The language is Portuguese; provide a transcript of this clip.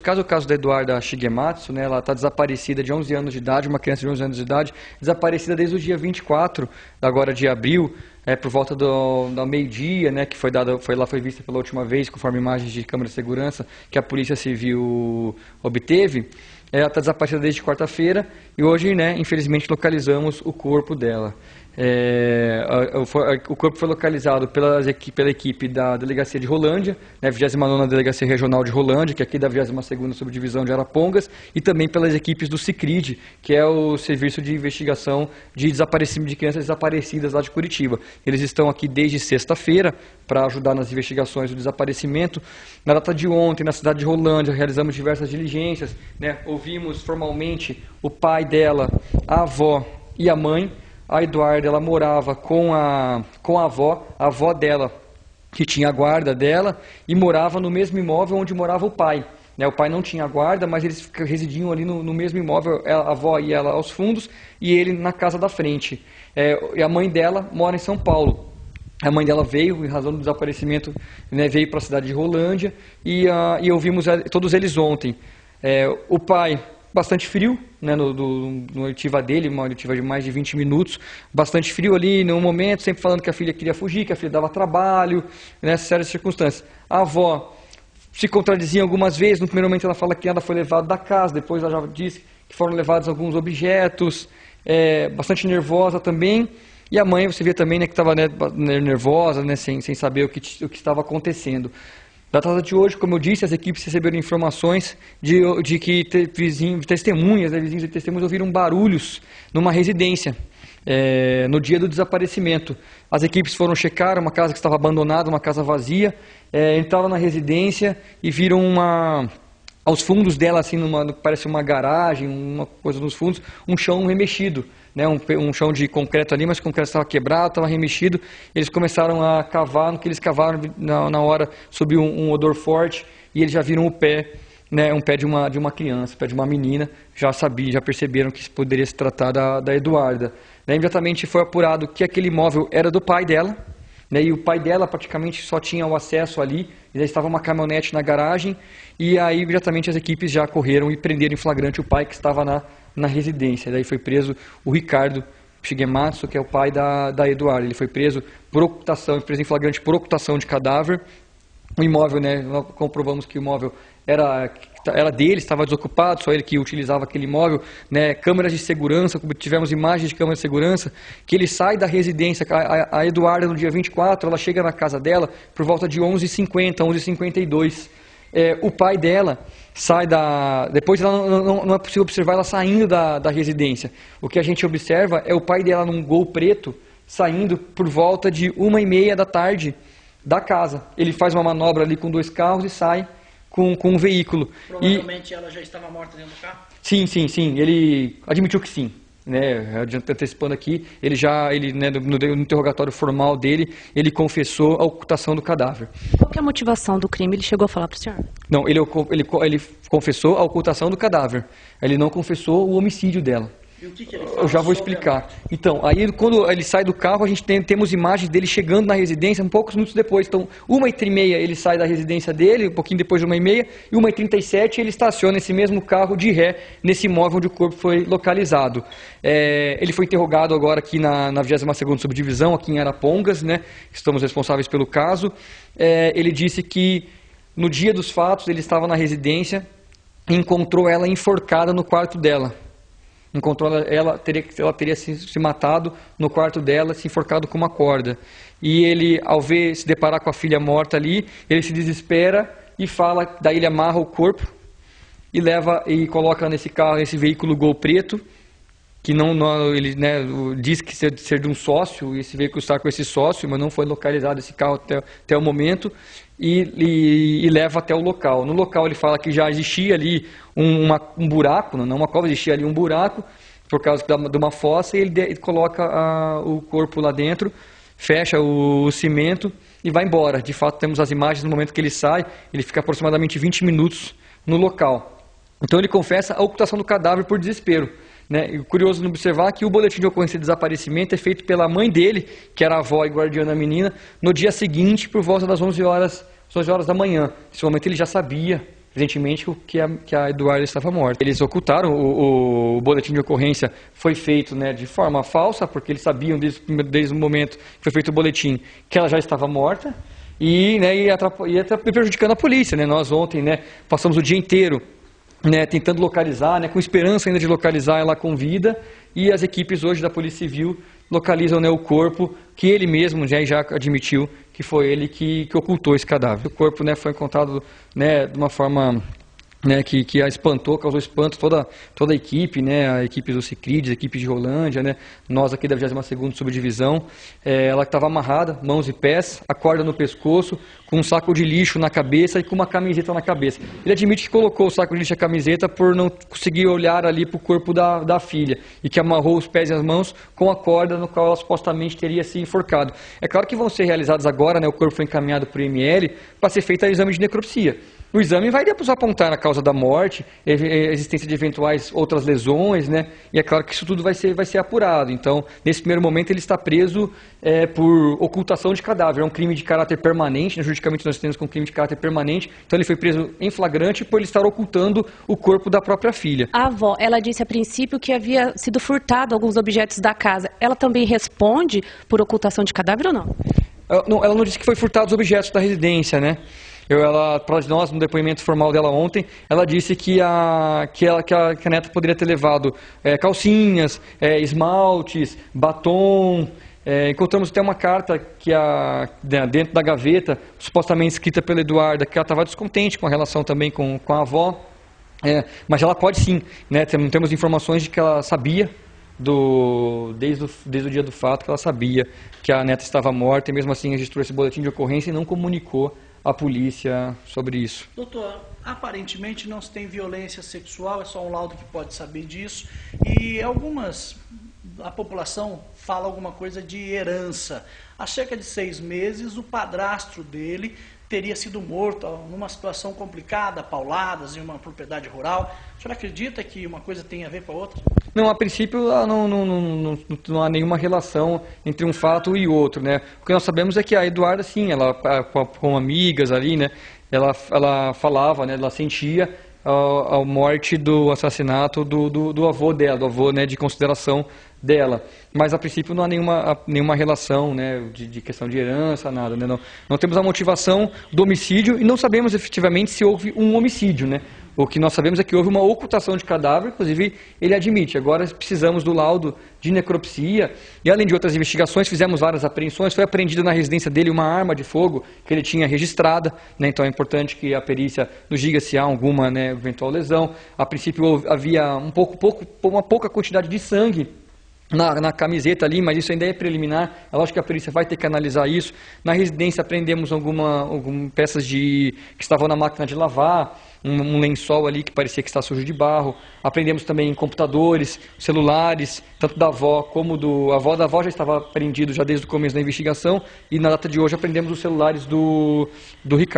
caso é o caso da Eduarda Shigematsu, né, ela está desaparecida de 11 anos de idade, uma criança de 11 anos de idade, desaparecida desde o dia 24, agora de abril, por volta do meio-dia, né, que foi vista pela última vez, conforme imagens de câmera de segurança que a Polícia Civil obteve. Ela está desaparecida desde quarta-feira e hoje, né, infelizmente, localizamos o corpo dela. O corpo foi localizado pela equipe da Delegacia de Rolândia, né, 29ª Delegacia Regional de Rolândia, que é aqui da 22ª Subdivisão de Arapongas, e também pelas equipes do CICRID, que é o Serviço de Investigação de Desaparecimento de Crianças Desaparecidas lá de Curitiba. Eles estão aqui desde sexta-feira para ajudar nas investigações do desaparecimento. Na data de ontem, na cidade de Rolândia, realizamos diversas diligências, né, ouvimos formalmente o pai dela, a avó e a mãe. A Eduarda, ela morava com a avó dela, que tinha a guarda dela, e morava no mesmo imóvel onde morava o pai. O pai não tinha guarda, mas eles residiam ali no mesmo imóvel, a avó e ela aos fundos, e ele na casa da frente. E a mãe dela mora em São Paulo. A mãe dela veio, em razão do desaparecimento, né, veio para a cidade de Rolândia, e ouvimos todos eles ontem. O pai, bastante frio, né, no oitiva dele, uma oitiva de mais de 20 minutos, bastante frio ali no momento, sempre falando que a filha queria fugir, que a filha dava trabalho, nessas sérias circunstâncias. A avó se contradizia algumas vezes, no primeiro momento ela fala que ela foi levada da casa, depois ela já disse que foram levados alguns objetos, bastante nervosa também. E a mãe, você vê também, né, que estava, né, nervosa, né, sem saber o que estava acontecendo. Na data de hoje, como eu disse, as equipes receberam informações de que testemunhas, né, vizinhos e testemunhas ouviram barulhos numa residência no dia do desaparecimento. As equipes foram checar uma casa que estava abandonada, uma casa vazia, entraram na residência e viram aos fundos dela, assim, parece uma garagem, uma coisa nos fundos, um chão remexido. Né, um chão de concreto ali, mas o concreto estava quebrado, estava remexido. Eles começaram a cavar, no que eles cavaram na hora subiu um odor forte e eles já viram o pé, né, um pé de uma criança, um pé de uma menina. Já perceberam que poderia se tratar da Eduarda. Né, imediatamente foi apurado que aquele imóvel era do pai dela, né, e o pai dela praticamente só tinha o acesso ali, já estava uma caminhonete na garagem, e aí imediatamente as equipes já correram e prenderam em flagrante o pai que estava na residência. Daí foi preso o Ricardo Shigematsu, que é o pai da Eduarda. Ele foi preso por ocultação, preso em flagrante por ocultação de cadáver. O imóvel, né, nós comprovamos que o imóvel era dele, estava desocupado, só ele que utilizava aquele imóvel, né, câmeras de segurança, tivemos imagens de câmeras de segurança, que ele sai da residência, a Eduarda no dia 24, ela chega na casa dela por volta de 11h50, 11h52, o pai dela sai depois não é possível observar ela saindo da residência, o que a gente observa é o pai dela num Gol preto, saindo por volta de 1h30 da tarde da casa, ele faz uma manobra ali com 2 carros e sai com um veículo. Provavelmente ela já estava morta dentro do carro? Sim, ele admitiu que sim. Né, antecipando aqui, né, no interrogatório formal dele, ele confessou a ocultação do cadáver. Qual que é a motivação do crime? Ele chegou a falar para o senhor? Não, ele confessou a ocultação do cadáver. Ele não confessou o homicídio dela. E o que ele fala? Eu já vou explicar. Então, aí quando ele sai do carro, a gente temos imagens dele chegando na residência poucos minutos depois. Então, 1h30 ele sai da residência dele, um pouquinho depois de 1h30, e 1h37 ele estaciona esse mesmo carro de ré nesse imóvel onde o corpo foi localizado. Ele foi interrogado agora aqui na 22ª Subdivisão, aqui em Arapongas, né? Estamos responsáveis pelo caso. Ele disse que no dia dos fatos ele estava na residência e encontrou ela enforcada no quarto dela. Encontrou ela teria se matado no quarto dela, se enforcado com uma corda. E ele, ao se deparar com a filha morta ali, ele se desespera e fala, daí ele amarra o corpo e coloca nesse carro, nesse veículo Gol preto, que ele, né, diz que ser de um sócio, e esse veículo está com esse sócio, mas não foi localizado esse carro até o momento, e leva até o local. No local ele fala que já existia ali um buraco, não uma cova, existia ali um buraco, por causa de uma fossa, e ele coloca o corpo lá dentro, fecha o cimento e vai embora. De fato, temos as imagens no momento que ele sai, ele fica aproximadamente 20 minutos no local. Então ele confessa a ocultação do cadáver por desespero. Né? E curioso de observar que o boletim de ocorrência de desaparecimento é feito pela mãe dele, que era a avó e guardiã da menina, no dia seguinte, por volta das 11 horas da manhã. Nesse momento ele já sabia evidentemente, que a Eduarda estava morta. Eles ocultaram o boletim de ocorrência, foi feito, né, de forma falsa, porque eles sabiam desde o momento que foi feito o boletim que ela já estava morta e, né, ia prejudicando a polícia, né? Nós ontem, né, passamos o dia inteiro, né, tentando localizar, né, com esperança ainda de localizar ela com vida, e as equipes hoje da Polícia Civil localizam, né, o corpo que ele mesmo já admitiu que foi ele que ocultou esse cadáver. O corpo, né, foi encontrado, né, de uma forma, né, que a espantou, causou espanto toda a equipe, né, a equipe do Sicredi, a equipe de Rolândia, né, nós aqui da 22ª Subdivisão. Ela estava amarrada, mãos e pés, a corda no pescoço, com um saco de lixo na cabeça e com uma camiseta na cabeça. Ele admite que colocou o saco de lixo e a camiseta por não conseguir olhar ali para o corpo da filha e que amarrou os pés e as mãos com a corda no qual ela supostamente teria se enforcado. É claro que vão ser realizados agora, né, o corpo foi encaminhado para o IML para ser feito o exame de necropsia. O exame vai depois apontar a causa da morte, a existência de eventuais outras lesões, né? E é claro que isso tudo vai ser apurado. Então, nesse primeiro momento, ele está preso por ocultação de cadáver. É um crime de caráter permanente, né? Juridicamente nós temos com crime de caráter permanente. Então, ele foi preso em flagrante por ele estar ocultando o corpo da própria filha. A avó, ela disse a princípio que havia sido furtado alguns objetos da casa. Ela também responde por ocultação de cadáver ou não? Ela não disse que foi furtado os objetos da residência, né? Para nós, no depoimento formal dela ontem, ela disse que a neta poderia ter levado calcinhas, esmaltes, batom. Encontramos até uma carta dentro da gaveta, supostamente escrita pela Eduarda, que ela estava descontente com a relação também com a avó. Mas ela pode sim, né? Temos informações de que ela sabia, desde o dia do fato, que ela sabia que a neta estava morta e mesmo assim registrou esse boletim de ocorrência e não comunicou a polícia sobre isso. Doutor, aparentemente não se tem violência sexual, é só um laudo que pode saber disso. E a população fala alguma coisa de herança. Há cerca de 6 meses, o padrasto dele teria sido morto numa situação complicada, pauladas em uma propriedade rural. O senhor acredita que uma coisa tem a ver com a outra? Não, a princípio não há nenhuma relação entre um fato e outro, né? O que nós sabemos é que a Eduarda, sim, ela com amigas ali, né? Ela falava, né? Ela sentia a morte do assassinato do avô dela, do avô, né, de consideração dela. Mas a princípio não há nenhuma relação, né, de questão de herança, nada, né? Não temos a motivação do homicídio e não sabemos efetivamente se houve um homicídio, né? O que nós sabemos é que houve uma ocultação de cadáver, inclusive ele admite. Agora precisamos do laudo de necropsia e, além de outras investigações, fizemos várias apreensões. Foi apreendida na residência dele uma arma de fogo que ele tinha registrada, né? Então é importante que a perícia nos diga se há alguma, né, eventual lesão. A princípio havia uma pouca quantidade de sangue na camiseta ali, mas isso ainda é preliminar. É lógico que a perícia vai ter que analisar isso. Na residência apreendemos algumas peças que estavam na máquina de lavar, um lençol ali que parecia que está sujo de barro. Apreendemos também computadores, celulares, tanto da avó como do avó. Da avó já estava apreendido já desde o começo da investigação e na data de hoje apreendemos os celulares do Ricardo.